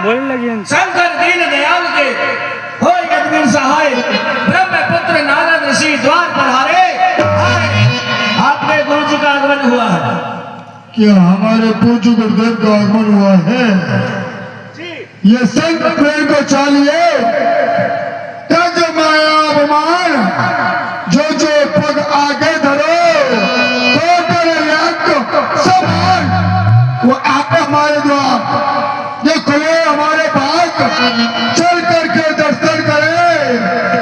बोलने लगी शंकर दीन दयाल के हो यज्ञ सहाय ब्रह्मपुत्र नारद ऋषि द्वार पधारे। आपके गुरु जी का आगमन हुआ है। क्या हमारे पूज्य गुरुदेव का आगमन हुआ है? ये संत प्रेम को चालिए तज माया अभिमान जो जो पग आगे धरो तो समान वो आप हमारे द्वार ये खुले हमारे भाग चल करके दर्शन करे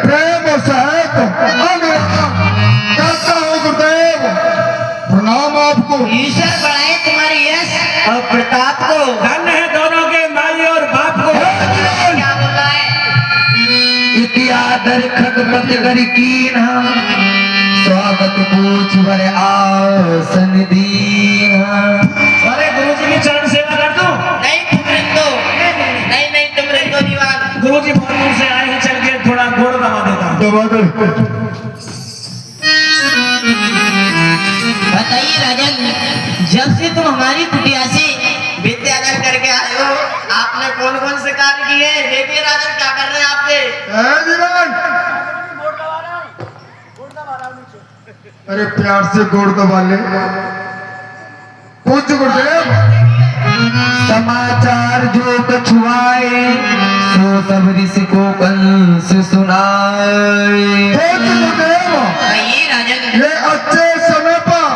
प्रेम सहित कहता हूँ गुरुदेव प्रणाम आपको। ईश्वर बढ़ाए तुम्हारी यश और प्रताप को। धन्य है दोनों के माई और बाप को। क्या बोला है? इतिहादर खगपत कर कीना स्वागत पूछ वर आसन दीना। अरे गुरु जी की चरण सेवा कर दूं? नहीं तुम रिंदो, नहीं तुम रिंदो दीवान। गुरु जी बहुत दूर से आए हैं, चल के थोड़ा गोड़ दबा देता हूँ। दबा दे। बताइए राजन, जब से तुम हमारी कुटिया से विद्याधर करके आए हो, आपने कौन कौन से कार्य किए? देखिए राजन क्या कर रहे हैं आपके। दीवान अरे प्यार से गोड़ दबा ले। पूज्य गुरुदेव समाचार जो कछुआए सो सब ऋषि को कंस सुनाए। पूज्य गुरुदेव बताइए राजन। ये अच्छे समय पर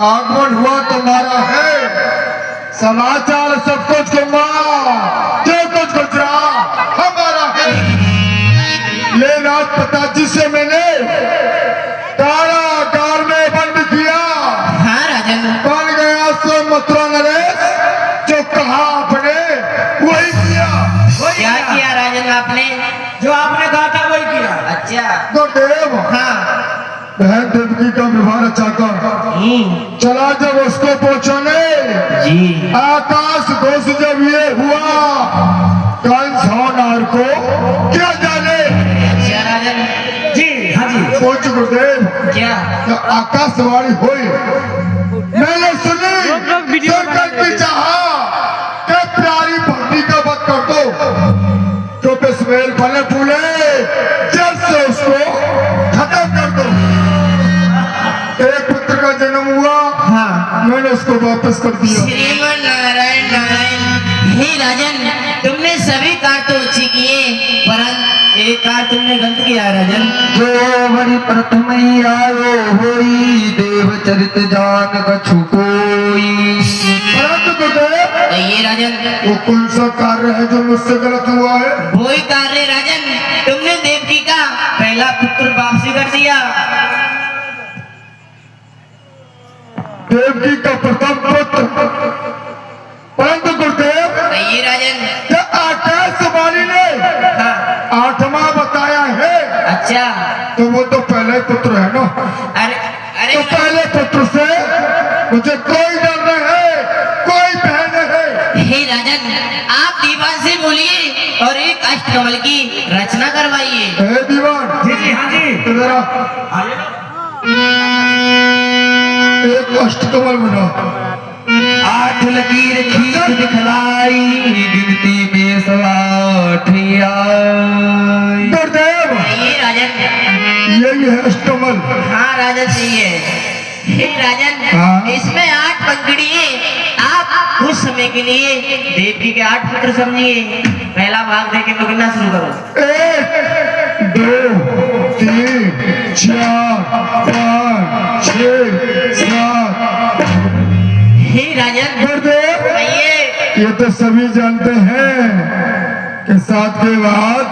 आगमन हुआ तुम्हारा है। समाचार सब कुछ घुमा जो कुछ गुजरा हमारा है। ये रात पिताजी से मैंने कारागार में बंद किया। हाँ राजन। बन गया सो मथुरा नरेश जो कहा आपने वही किया। क्या किया राजन आपने? जो आपने कहा था वही किया। अच्छा। गुरुदेव हाँ। बहन देवकी का विवाह रचाकर चला जब उसको पहुंचाने जी। आकाश दोष जब ये हुआ कंस होनार को क्या जाने। अच्छा राजन। जी हाँ जी। पूज्य गुरुदेव क्या? तो आकाशवाणी हुई मैंने सुनी संकट भी चाहा कि प्यारी भक्ति का वध कर दो तो बिस्मेल फले फूले जड़ से उसको खत्म कर दो। एक पुत्र का जन्म हुआ। हाँ। मैंने उसको वापस कर दिया। श्रीमन नारायण नारायण। हे राजन, तुमने सभी कार्य तो अच्छे किए, परंतु एक कार्य तुमने गलत किया राजन। जो बड़ी प्रथम ही आयो होई देव चरित जान कछु कोई। परंतु गुरुदेव ये राजन वो कौन सा कार्य है जो मुझसे गलत हुआ है? वही कार्य राजन, तुमने देवकी का पहला पुत्र वापसी कर दिया। देवकी का प्रथम पुत्र। परंतु गुरुदेव ये राजन। क्या आकाशवाणी ने हाँ। 8वां बताया है? अच्छा। तो वो तो पहले पुत्र है ना। अरे अरे तो पहले पुत्र से मुझे कोई डर नहीं है, कोई भय नहीं है। हे राजन, आप दीवान से बोलिए और एक अष्टकमल की रचना करवाइए। हे दीवान। जी जी हाँ जी। इधर आ। आइए ना। एक अष्टकमल बना। 8 लकीर खींच दिखलाई गिनती में 8 आई। गुरुदेव ये राजन। यही है अष्टकमल। हाँ राजन सही है। हे राजन, हाँ। इसमें 8 पंखड़ी है। आप कुछ समय के लिए देवकी के 8 पुत्र समझिए। पहला भाग देके तो गिनना शुरू करो। 1 2 3 4 5 6 7। हे राजन। गुरुदेव बताइए। ये तो सभी जानते हैं कि 7 के बाद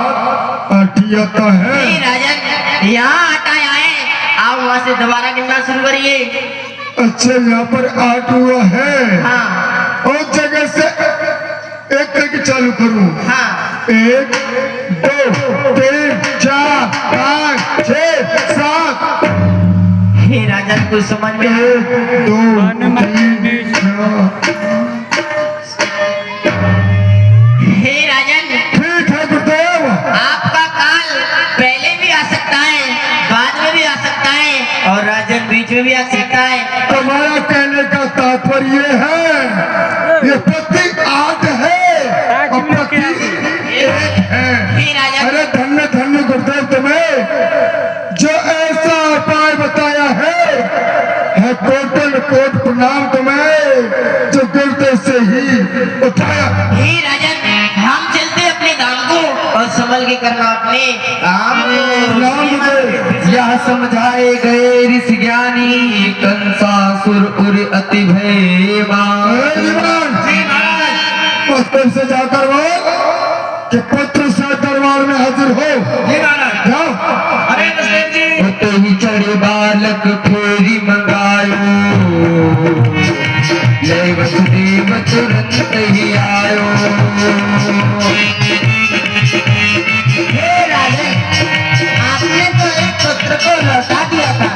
8 आता है। हे राजन, यहाँ 8 आया है, आप वहाँ से दोबारा गिनना शुरू करिए। अच्छा यहाँ पर 8 हुआ है। हाँ। और जगह से एक करके चालू करूं। हाँ। 1 2 3 4 5 6 7। हे राजन कुछ समझ में 1 2 3 4। हे राजन, ठीक है गुरुदेव। आपका काल पहले भी आ सकता है, बाद में भी आ सकता है और राजन बीच में भी आ सकता है। तुम्हारा कहने का तात्पर्य है ये प्रतीक 8 है और नाम तुम्हें जो गिरते से ही उठाया। हे राजन, हम चलते अपने काम को और संभल के करना अपने काम को। नाम दे यह समझाए गए ऋषि ज्ञानी कंसासुर उर अति भयवान। जी महाराज। पुस्तक से जाकर वो कि पुत्र से दरबार में हाजिर हो। जी महाराज। जाओ। अरे वसुदेव जी। उत ही चढ़े बालक फेरी मंगायो, जय वसुदेव तुरंत ही आयो। हे राजन, आपने तो एक पुत्र को लौटा दिया था,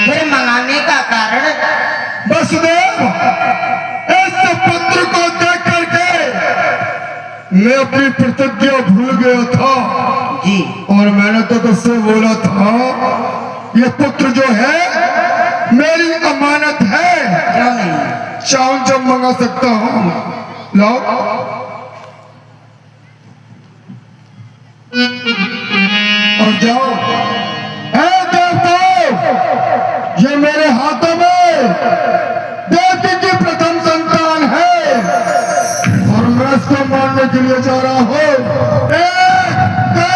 फिर मंगाने का कारण? वसुदेव, इस पुत्र को देख करके मैं अपनी प्रतिज्ञा भूल गया था जी। और मैंने तो तुझसे बोला था ये पुत्र जो है मेरी अमानत है, क्यों नहीं? चाहूं जब मंगा सकता हूं। लाओ। और जाओ। ऐ देवताओं, ये मेरे हाथों में देवकी की प्रथम संतान है और मैं इसको मारने के लिए जा रहा हूं। एक, दो।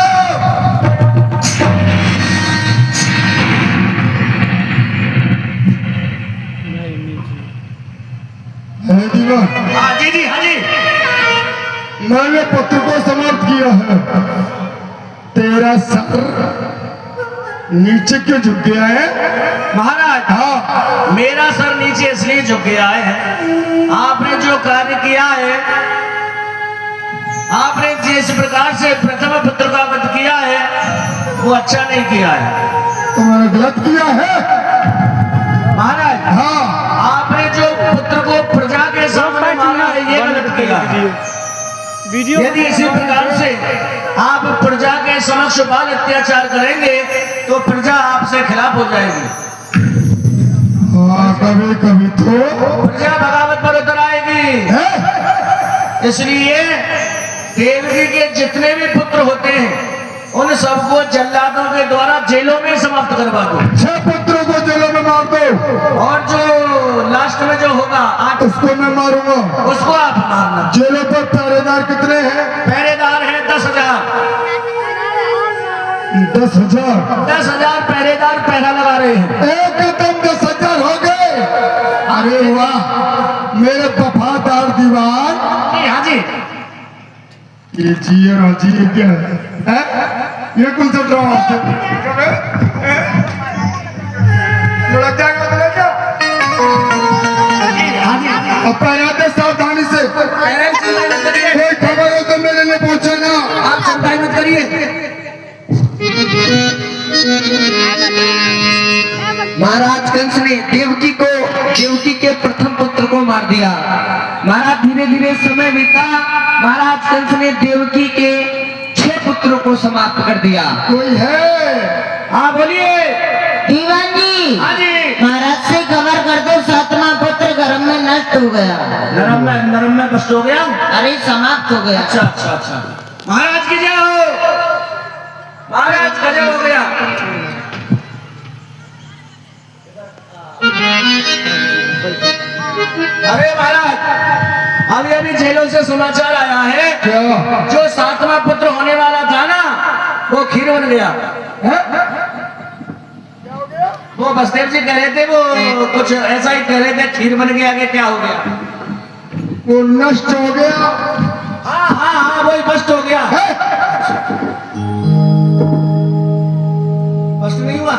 है दीवान, हाँ जी जी हाँ जी। मैंने पुत्र को समाप्त किया है। तेरा सर नीचे क्यों झुक गया है? महाराज, हाँ, मेरा सर नीचे इसलिए झुक गया है, आपने जो कार्य किया है, आपने जिस प्रकार से प्रथम पुत्र का वध किया है वो अच्छा नहीं किया है। तो मैंने गलत किया है। महाराज, हाँ, आपने जो पुत्र को प्रजा के सामने मारा है ये गलत किया है। यदि इसी प्रकार से आप प्रजा के समक्ष बाल अत्याचार करेंगे तो प्रजा आपसे खिलाफ हो जाएगी। हाँ, कभी कभी तो प्रजा बगावत पर उतर आएगी। है? इसलिए देवकी के जितने भी पुत्र होते हैं उन सबको जल्लादों के द्वारा जेलों में समाप्त करवा दो 6 पुत्रों को जेलों में मार दो और जो लास्ट में जो होगा 8 उसको मैं मारूंगा। उसको आप मारना। जेलों पर पहरेदार कितने हैं? पहरेदार है 10,000। 10,000। 10,000 पहरेदार पहरा लगा रहे हैं। एकदम 10,000 हो गए। अरे वाह, मेरे वफादार दीवान। जी हाँ जी। ये जी और जी ये क्या है? ये कौन सा ड्रामा है? लड़क जाएगा तो ले क्या? हाँ जी, हाँ जी। अब पहराते सावधानी से। पहले चिंता मत करिए। कोई खबर हो तो मेरे लिए पहुंचाना। आप चिंता मत करिए। महाराज कंस ने देवकी के प्रथम पुत्र को मार दिया। महाराज धीरे धीरे समय बीता। महाराज कंस ने देवकी के 6 पुत्रों को समाप्त कर दिया। कोई है? हाँ बोलिए। दीवान जी, हाँ जी। महाराज से खबर कर दो 7वां पुत्र गर्भ में नष्ट हो गया। नरम में कष्ट हो गया। अरे समाप्त हो गया। अच्छा अच्छा अच्छा। महाराज की जय हो। महाराज गजब हो गया। अरे महाराज, अभी अभी जेलों से समाचार आया है क्या? जो 7वां पुत्र होने वाला था ना वो खीर बन गया है? वो बसदेव जी कह रहे थे, वो कुछ ऐसा ही कह रहे थे, खीर बन गया कि क्या हो गया? वो नष्ट हो गया। हाँ हाँ हाँ, वही नष्ट हो गया। नष्ट नहीं हुआ?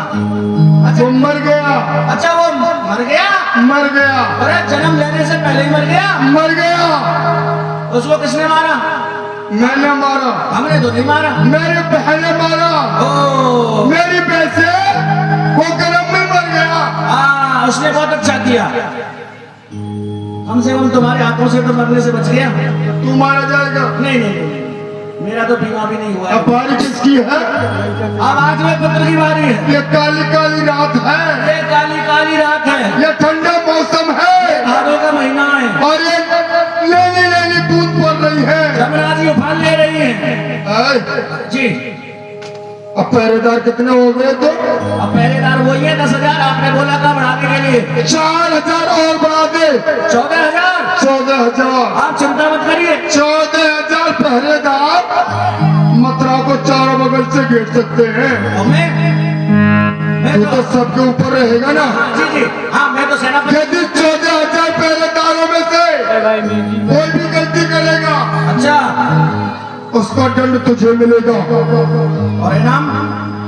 अच्छा वो मर गया। अच्छा, वो मर गया। मर गया। अरे जन्म लेने से पहले ही मर गया। मर गया। उसको किसने मारा? मैंने मारा। हमने तो नहीं मारा। मेरे बहन ने मारा। ओ, मेरी पैसे वो गर्भ में मर गया। हाँ, उसने बहुत अच्छा किया। कम से कम तुम्हारे हाथों से तो मरने से बच गया। तू मारा जाएगा। नहीं नहीं नहीं, मेरा तो बीमा भी नहीं हुआ है। अब बारी किसकी है? अब आज में पुत्र की बारी है। ये काली काली रात है। ये काली काली रात है। ये ठंडा मौसम है भादों का महीना है और ये लेनी लेनी बूंद पड़ रही है। जमुना जी उफान ले रही है। आए, जी। अब पहरेदार कितने हो गए? तो अब पहरेदार वही है 10,000। आपने बोला था बढ़ा बढ़ाने के लिए 4000 और बढ़ा दे। 14,000। 14,000। आप चिंता मत करिए। 14,000 पहरेदार मथुरा को चारों बगल से घेर सकते हैं। और मैं तू तो सबके ऊपर रहेगा ना। जी जी हाँ, मैं तो सेनापति। यदि 14,000 पहरेदारों में से कोई भी गलती करेगा, अच्छा, उसका दंड तुझे मिलेगा। और इनाम?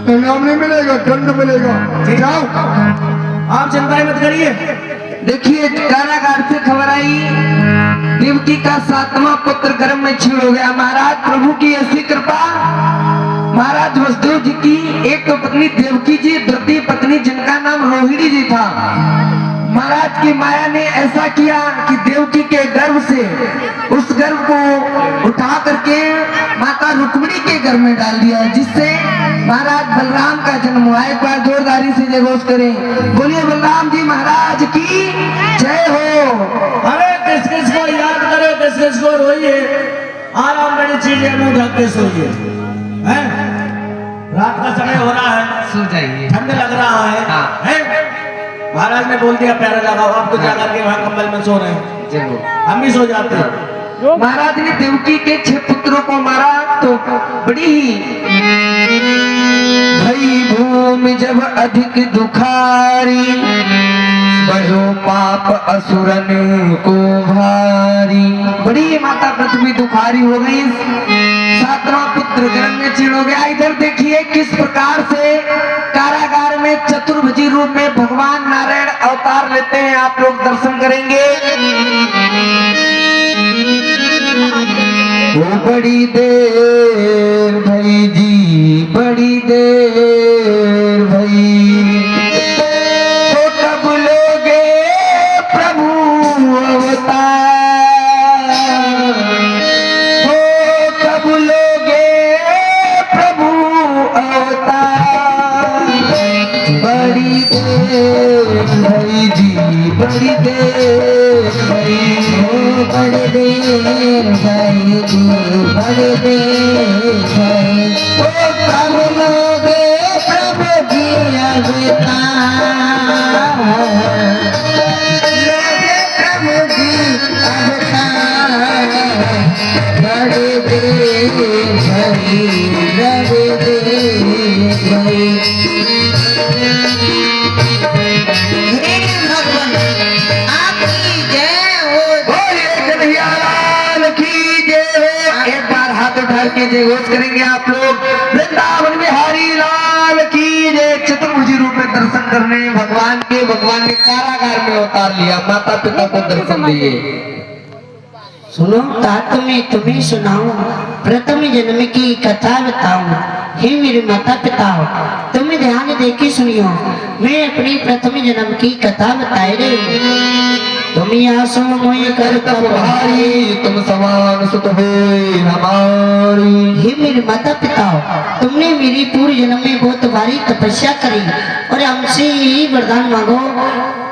इनाम नहीं मिलेगा, दंड मिलेगा। जाओ। आप चिंता मत करिए। देखिए कारागार से खबर आई, देवकी का 7वां पुत्र गर्भ में छीण हो गया। महाराज प्रभु की ऐसी कृपा, महाराज वसुदेव जी की एक तो पत्नी देवकी जी, द्वितीय पत्नी जिनका नाम रोहिणी जी था। महाराज की माया ने ऐसा किया कि देवकी के गर्भ से उस गर्भ को उठा करके माता रुक्मिणी के गर्भ में डाल दिया, जिससे महाराज बलराम का जन्म हुआ। एक बार जोरदारी से जय घोष करें, बोलिए बलराम जी महाराज की जय हो। अरे किस किस को याद करे, किस किस को रोइए, आराम बड़ी चीजें मुंह ढक के सोइए। हैं? रात का समय हो रहा है, सो जाइए, ठंड लग रहा है। हाँ। हैं? महाराज ने बोल दिया प्यारा लगाओ, आप तो जाकर के वहाँ कंबल में सो रहे हैं, जय हो। हम भी सो जाते हैं। महाराज ने देवकी के 6 पुत्रों को मारा तो बड़ी ही भई भूमि जब अधिक दुखारी, बढ़ो पाप असुरन को भारी। बड़ी माता पृथ्वी दुखारी हो गई, 7वां पुत्र गर्भ में छीण हो गया। इधर देखिए किस प्रकार से कारागार में चतुर्भुजी रूप में भगवान नारायण अवतार लेते हैं, आप लोग दर्शन करेंगे। वो बड़ी देर भई जी, बड़ी देर भई, तो कब लोगे प्रभु अवतार, तो कब लोगे प्रभु अवतार। बड़ी देर भई जी, बड़ी देर भई, हो बड़ी देर भई जी, बड़ी देर भई, ओ कब लोगे प्रभु जी अवतार, लोगे प्रभु जी अवतार। बड़ी देर भई, बड़ी देर भई। हे भगवान आपकी जय हो, बोलिए कन्हैया लाल की जय हो। एक बार हाथ उठा के जय घोष करेंगे आप लोग, वृंदावन बिहारी लाल की जय। चतुर्भुजी रूप में दर्शन करने भगवान ने कारागार में उतार लिया। माता पिता को दर्शन दिए। सुनो तात मैं तुम्हें सुनाऊं, प्रथम जन्म की कथा बताऊं। हे मेरे माता पिता, तुम ध्यान दे के सुनियो, मैं अपनी प्रथम जन्म की कथा बताए रही हूँ। तुम यहाँ सो मोय कर तब भारी, तुम समान सुत होय हमारी। हे मेरे माता पिता, तुमने मेरी पूर्व जन्म में बहुत भारी तपस्या करी और हमसे यही वरदान मांगो,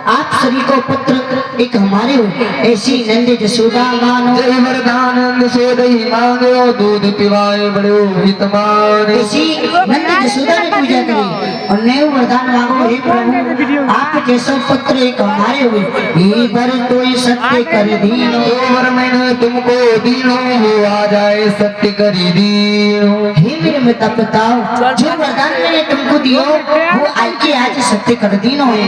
आप सभी को पुत्र एक हमारे हो, ऐसी नंद जसोदा मानो। जय वरदान नंद सोदई मांगो, दूध पिवाए बड़ो हित माने। ऐसी नंद जसोदा ने पूजा करी और नए वरदान मांगो, हे प्रभु आप जैसा पुत्र एक हमारे हुए, ये वर तो सत्य कर दीनो। दो वर मैंने तुमको दीनो, वो आ जाए सत्य करी दीनो। हे मेरे माता पिता, जो वरदान मैंने तुमको दियो वो आज के आज सत्य कर दीनो है।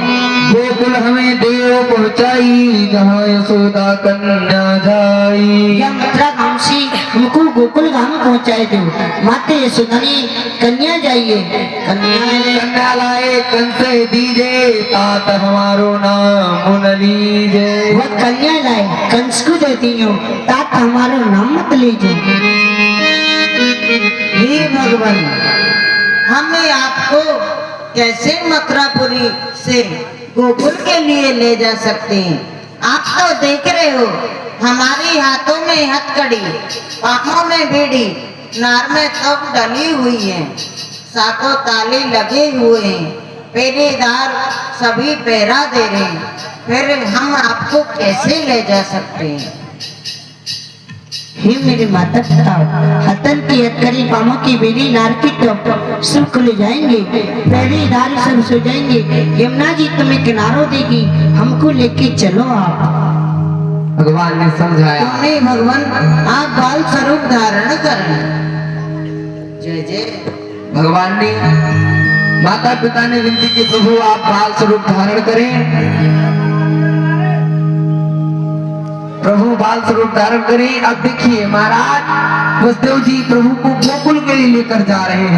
गोकुल हमें देव पहुँचाई, जहाँ यशोदा कन्या जाई। या मथुरा गांव से हमको गोकुल गांव पहुँचाए दो, माते यशोदा ने कन्या जाइए। कन्या लाए कंस दीजे, तात हमारो नाम न लीजे। वो कन्या लाए कंस को देती हूँ, तात हमारा नाम मत लीजिए। हे भगवान, हमें आपको कैसे मथुरापुरी से गोकुल के लिए ले जा सकते हैं? आप तो देख रहे हो, हमारे हाथों में हथकड़ी, पाँवों में बीड़ी, नार में तब डली हुई है, सातों ताले लगे हुए हैं, पहरेदार सभी पहरा दे रहे हैं, फिर हम आपको कैसे ले जा सकते हैं? हे मेरे माता पिता, हतन की अटकरी पामों की बेरी नार की टप सब खुले जाएंगे, पहरेदार सब सो जाएंगे। यमुना जी तुम्हें किनारों देगी, हमको लेके चलो आप। भगवान ने समझाया। क्यों नहीं भगवान, आप बाल स्वरूप धारण करें। जय जय। भगवान ने, माता पिता ने विनती की, प्रभु आप बाल स्वरूप धारण करें। प्रभु बाल स्वरूप धारण करें। अब देखिए महाराज वसुदेव जी प्रभु को गोकुल के लिए लेकर जा रहे हैं।